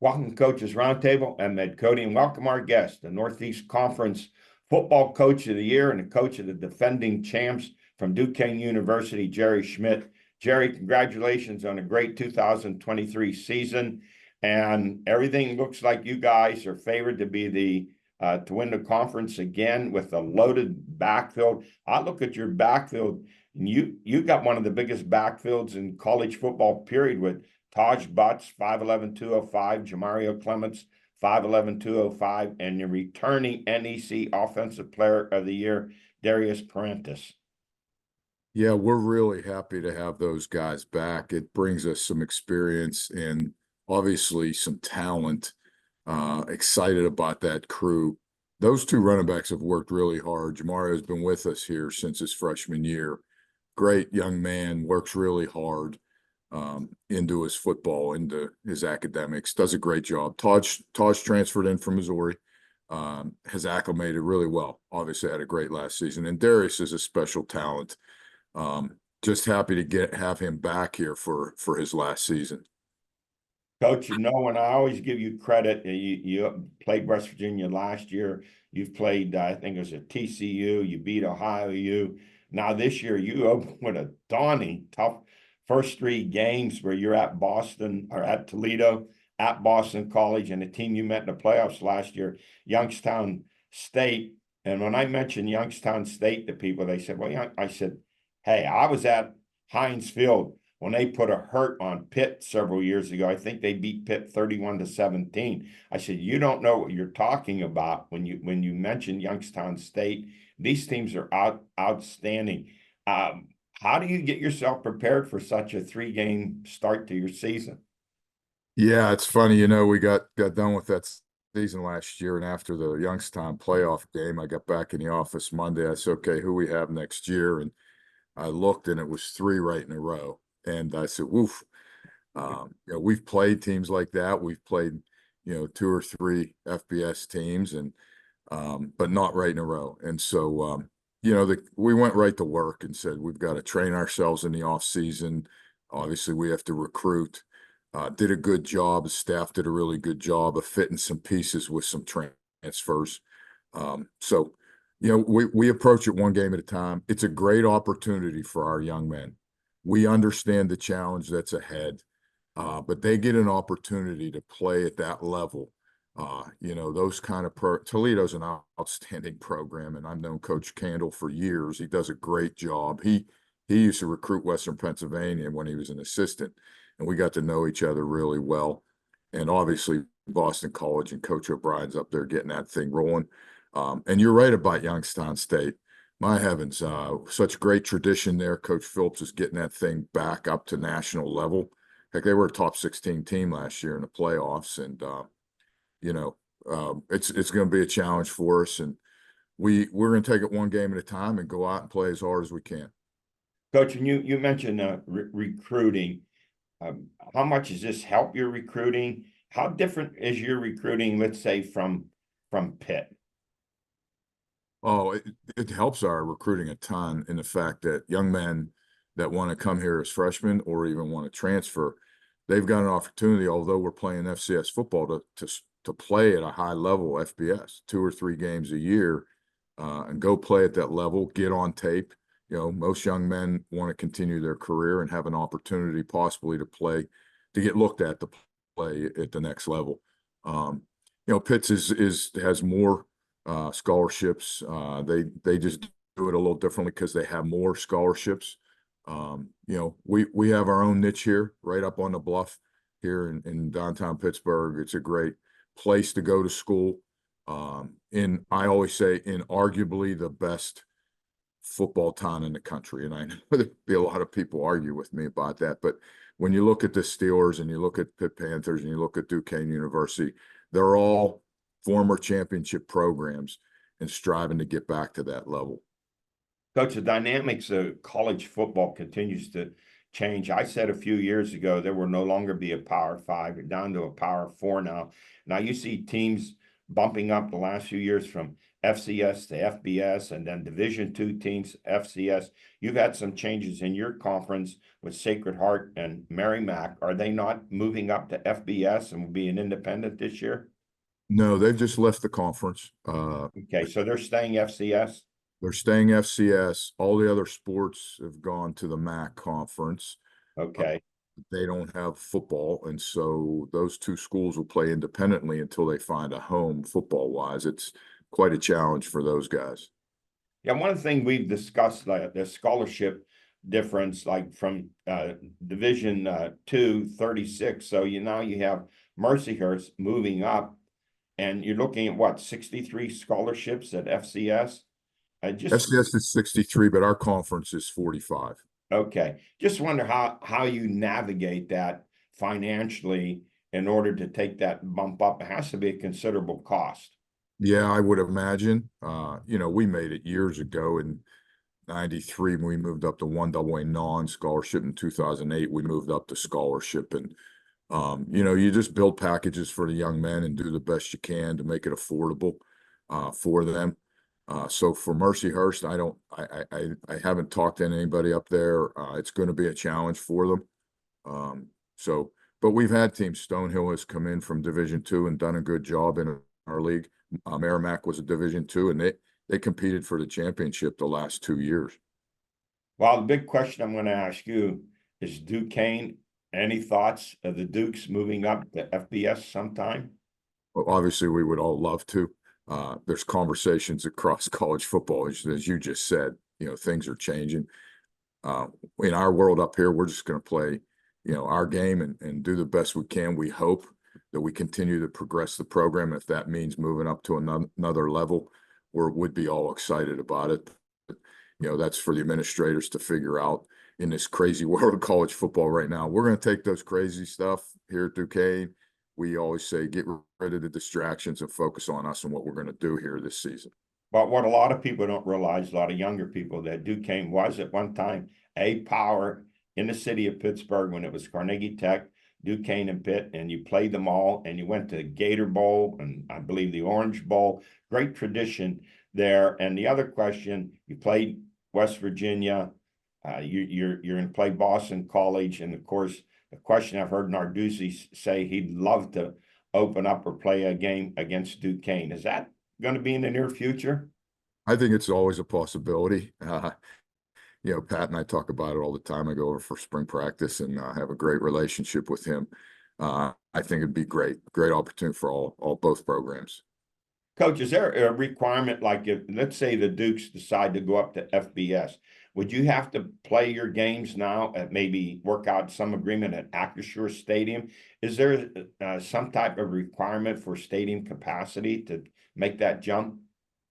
Welcome, Coaches Roundtable. I'm Ed Codi, and welcome our guest, the Northeast Conference Football Coach of the Year and the coach of the defending champs from Duquesne University, Jerry Schmitt. Jerry, congratulations on a great 2023 season, and everything looks like you guys are favored to be to win the conference again with a loaded backfield. I look at your backfield, and you got one of the biggest backfields in college football, period, with Taj Butts, 5'11", 205, Jamario Clements, 5'11", 205, and your returning NEC Offensive Player of the Year, Darius Parentis. Yeah, we're really happy to have those guys back. It brings us some experience and obviously some talent. Excited about that crew. Those two running backs have worked really hard. Jamario's been with us here since his freshman year. Great young man, works really hard. Into his football, into his academics, does a great job. Taj transferred in from Missouri, has acclimated really well. Obviously had a great last season. And Darius is a special talent. Just happy to have him back here for his last season. Coach, and I always give you credit. You played West Virginia last year. You've played, I think it was at TCU. You beat Ohio U. Now this year you open with a daunting, tough first three games where you're at Boston or at Toledo, at Boston College, and a team you met in the playoffs last year, Youngstown State. And when I mentioned Youngstown State to people, they said, well, I said, hey, I was at Heinz Field when they put a hurt on Pitt several years ago. I think they beat Pitt 31-17. I said, you don't know what you're talking about when you mention Youngstown State. These teams are outstanding. How do you get yourself prepared for such a three-game start to your season? Yeah, it's funny. We got done with that season last year, and after the Youngstown playoff game, I got back in the office Monday. I said, okay, who we have next year? And I looked, and it was three right in a row. And I said, woof. We've played teams like that. We've played, two or three FBS teams, and but not right in a row. And so, we went right to work and said, we've got to train ourselves in the off season. Obviously, we have to recruit. Did a good job. The staff did a really good job of fitting some pieces with some transfers. So, we approach it one game at a time. It's a great opportunity for our young men. We understand the challenge that's ahead, but they get an opportunity to play at that level. Those kind of Toledo's an outstanding program, and I've known Coach Candle for years. He does a great job. He used to recruit Western Pennsylvania when he was an assistant, and we got to know each other really well. And obviously, Boston College and Coach O'Brien's up there getting that thing rolling. And you're right about Youngstown State. My heavens, such great tradition there. Coach Phillips is getting that thing back up to national level. Heck, they were a top 16 team last year in the playoffs, and it's going to be a challenge for us, and we're going to take it one game at a time and go out and play as hard as we can. Coach, and you mentioned recruiting. How much does this help your recruiting? How different is your recruiting, let's say, from Pitt? Oh, it helps our recruiting a ton in the fact that young men that want to come here as freshmen or even want to transfer, they've got an opportunity, although we're playing FCS football, to play at a high level FBS, 2 or 3 games a year, and go play at that level, get on tape. Most young men want to continue their career and have an opportunity possibly to get looked at to play at the next level. Pitts has more scholarships. They just do it a little differently because they have more scholarships. We have our own niche here, right up on the bluff here in downtown Pittsburgh. It's a great place to go to school. I always say, in arguably the best football town in the country. And I know there'll be a lot of people argue with me about that, but when you look at the Steelers and you look at Pitt Panthers and you look at Duquesne University, they're all former championship programs and striving to get back to that level. Coach, the dynamics of college football continues to change. I said a few years ago there will no longer be a Power 5. You're down to a Power 4 now. Now you see teams bumping up the last few years from FCS to FBS and then Division II teams, FCS. You've had some changes in your conference with Sacred Heart and Merrimack. Are they not moving up to FBS and will be an independent this year? No, they've just left the conference. Okay, so they're staying FCS? They're staying FCS. All the other sports have gone to the MAC conference. Okay. They don't have football, and so those two schools will play independently until they find a home football-wise. It's quite a challenge for those guys. Yeah, one thing we've discussed, like the scholarship difference, like from Division 2, 36. So now you have Mercyhurst moving up, and you're looking at what, 63 scholarships at FCS? I just FCS is 63, but our conference is 45. Okay, just wonder how you navigate that financially in order to take that bump up. It has to be a considerable cost. Yeah, I would imagine. We made it years ago in '93 when we moved up to one double A non-scholarship. In 2008, we moved up to scholarship. And you just build packages for the young men and do the best you can to make it affordable for them. So for Mercyhurst, I haven't talked to anybody up there. It's going to be a challenge for them. But we've had teams. Stonehill has come in from Division II and done a good job in our league. Merrimack was a Division II, and they competed for the championship the last 2 years. Well, the big question I'm going to ask you is Duquesne. Any thoughts of the Dukes moving up to FBS sometime? Well, obviously, we would all love to. There's conversations across college football, as you just said. Things are changing. In our world up here, we're just going to play, our game and do the best we can. We hope that we continue to progress the program. If that means moving up to another level, would be all excited about it. But, that's for the administrators to figure out in this crazy world of college football right now. We're going to take those crazy stuff here at Duquesne. We always say, get rid of the distractions and focus on us and what we're going to do here this season. But what a lot of people don't realize, a lot of younger people, that Duquesne was at one time a power in the city of Pittsburgh when it was Carnegie Tech, Duquesne and Pitt, and you played them all, and you went to Gator Bowl and I believe the Orange Bowl. Great tradition there. And the other question, you played West Virginia, you're going to play Boston College, and of course, the question I've heard Narduzzi say he'd love to open up or play a game against Duquesne. Is that going to be in the near future? I think it's always a possibility. Pat and I talk about it all the time. I go over for spring practice and have a great relationship with him. I think it'd be great opportunity for both programs. Coach, is there a requirement, like if, let's say the Dukes decide to go up to FBS, would you have to play your games now at maybe work out some agreement at Acrisure Stadium? Is there some type of requirement for stadium capacity to make that jump?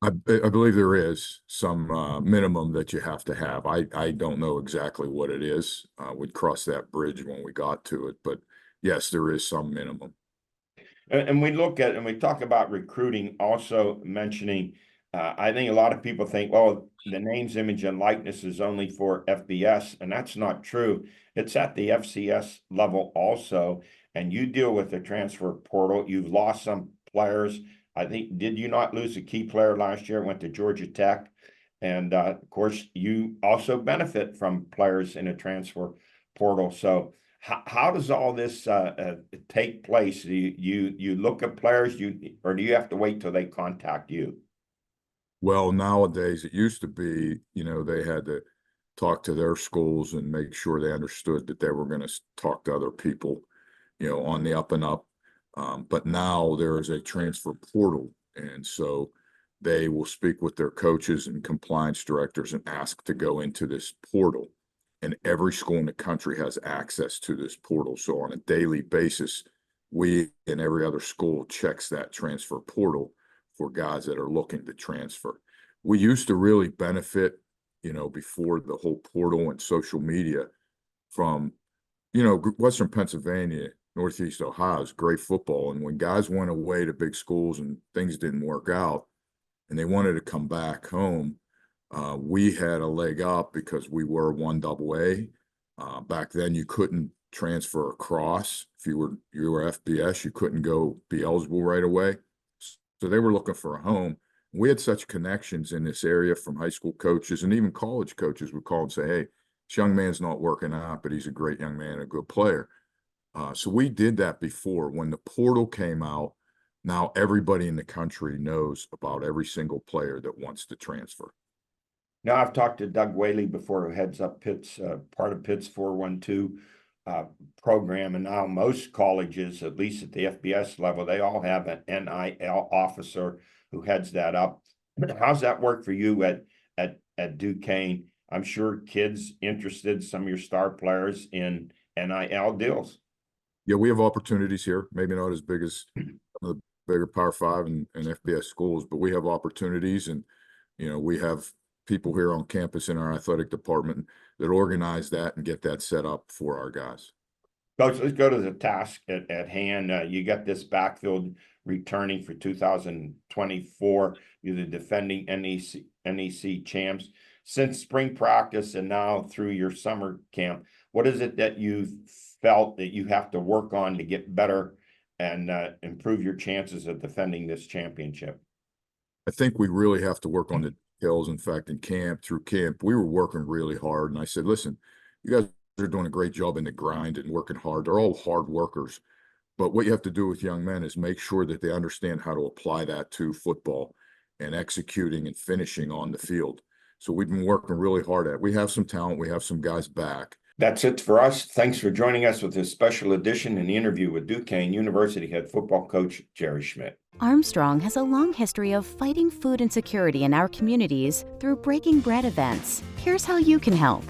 I believe there is some minimum that you have to have. I don't know exactly what it is. We'd cross that bridge when we got to it, but yes, there is some minimum. And we look at and we talk about recruiting, also mentioning, I think a lot of people think, well, the names, image, and likeness is only for FBS, and that's not true. It's at the FCS level also, and you deal with the transfer portal. You've lost some players. I think, did you not lose a key player last year? Went to Georgia Tech. And of course, you also benefit from players in a transfer portal. So how does all this take place? Do you look at players, or do you have to wait till they contact you? Well, nowadays it used to be, they had to talk to their schools and make sure they understood that they were going to talk to other people, on the up and up. But now there is a transfer portal, and so they will speak with their coaches and compliance directors and ask to go into this portal. And every school in the country has access to this portal. So on a daily basis, we and every other school checks that transfer portal for guys that are looking to transfer. We used to really benefit, before the whole portal and social media from, Western Pennsylvania, Northeast Ohio is great football. And when guys went away to big schools and things didn't work out and they wanted to come back home, we had a leg up because we were one double A. Back then you couldn't transfer across. If you were FBS, you couldn't go be eligible right away. So they were looking for a home. we had such connections in this area from high school coaches and even college coaches would call and say, hey, this young man's not working out, but he's a great young man, a good player. So we did that before. When the portal came out, now everybody in the country knows about every single player that wants to transfer. Now, I've talked to Doug Whaley before, who heads up Pitt's, part of Pitt's 412 program, and now most colleges, at least at the FBS level, they all have an NIL officer who heads that up. How's that work for you at Duquesne? I'm sure kids interested, some of your star players, in NIL deals. Yeah, we have opportunities here, maybe not as big as some of the bigger Power 5 and FBS schools, but we have opportunities, and we have people here on campus in our athletic department that organize that and get that set up for our guys. Coach, let's go to the task at hand. You got this backfield returning for 2024. You're the defending NEC champs. Since spring practice and now through your summer camp, what is it that you've felt that you have to work on to get better and improve your chances of defending this championship? I think we really have to work on the details. In fact, through camp, we were working really hard. And I said, listen, you guys are doing a great job in the grind and working hard. They're all hard workers. But what you have to do with young men is make sure that they understand how to apply that to football and executing and finishing on the field. So we've been working really hard at it. We have some talent. We have some guys back. That's it for us. Thanks for joining us with this special edition and interview with Duquesne University head football coach Jerry Schmitt. Armstrong has a long history of fighting food insecurity in our communities through Breaking Bread events. Here's how you can help.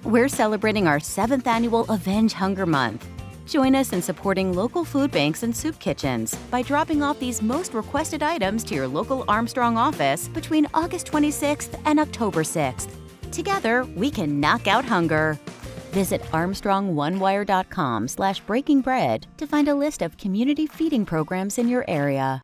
We're celebrating our 7th annual Avenge Hunger Month. Join us in supporting local food banks and soup kitchens by dropping off these most requested items to your local Armstrong office between August 26th and October 6th. Together, we can knock out hunger. Visit ArmstrongOneWire.com/breakingbread to find a list of community feeding programs in your area.